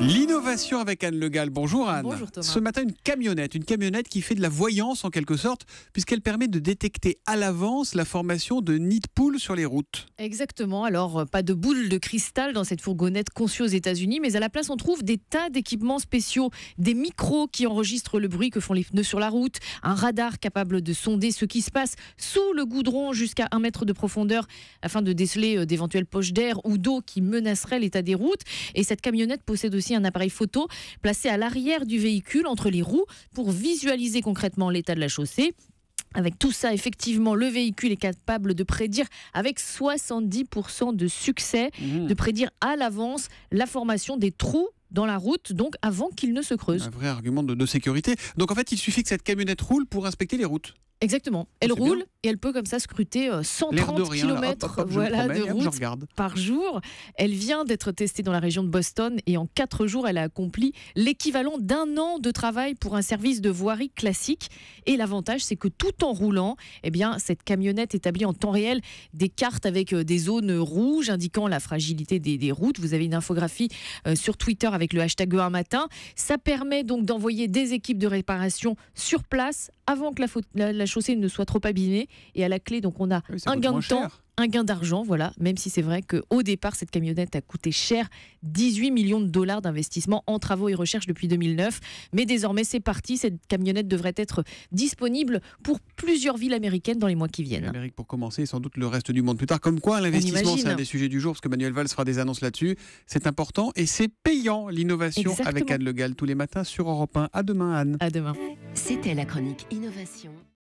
L'innovation avec Anne Le Gall. Bonjour Anne. Bonjour Thomas. Ce matin, une camionnette qui fait de la voyance en quelque sorte, puisqu'elle permet de détecter à l'avance la formation de nids de poules sur les routes. Exactement, alors pas de boule de cristal dans cette fourgonnette conçue aux États-Unis, mais à la place on trouve des tas d'équipements spéciaux, des micros qui enregistrent le bruit que font les pneus sur la route, un radar capable de sonder ce qui se passe sous le goudron jusqu'à 1 mètre de profondeur afin de déceler d'éventuelles poches d'air ou d'eau qui menaceraient l'état des routes. Et cette camionnette possède aussi un appareil photo placé à l'arrière du véhicule entre les roues pour visualiser concrètement l'état de la chaussée. Avec tout ça, effectivement, le véhicule est capable de prédire avec 70% de succès, de prédire à l'avance la formation des trous dans la route, donc avant qu'ils ne se creusent. Un vrai argument de sécurité. Donc en fait, il suffit que cette camionnette roule pour inspecter les routes. Exactement. Elle C'est roule bien. et elle peut comme ça scruter L'air de 130 rien, là. km Hop, je me promène de et hop, je route regarde. par jour. Elle vient d'être testée dans la région de Boston et en 4 jours, elle a accompli l'équivalent d'1 an de travail pour un service de voirie classique. Et l'avantage, c'est que tout en roulant, eh bien, cette camionnette établit en temps réel des cartes avec des zones rouges indiquant la fragilité des routes. Vous avez une infographie sur Twitter avec le hashtag un matin. Ça permet donc d'envoyer des équipes de réparation sur place avant que la chaussée ne soit trop abîmée. Et à la clé, donc, on a Oui, ça un coûte gain moins de temps, cher. un gain d'argent, voilà. Même si c'est vrai qu'au départ, cette camionnette a coûté cher, 18 millions de dollars d'investissement en travaux et recherche depuis 2009. Mais désormais, c'est parti. Cette camionnette devrait être disponible pour plusieurs villes américaines dans les mois qui viennent. L'Amérique pour commencer et sans doute le reste du monde plus tard. Comme quoi, l'investissement, imagine. c'est un des sujets du jour, parce que Manuel Valls fera des annonces là-dessus. C'est important et c'est payant, l'innovation Exactement. avec Anne Le Gall tous les matins sur Europe 1. À demain Anne. À demain. C'était la chronique Innovation.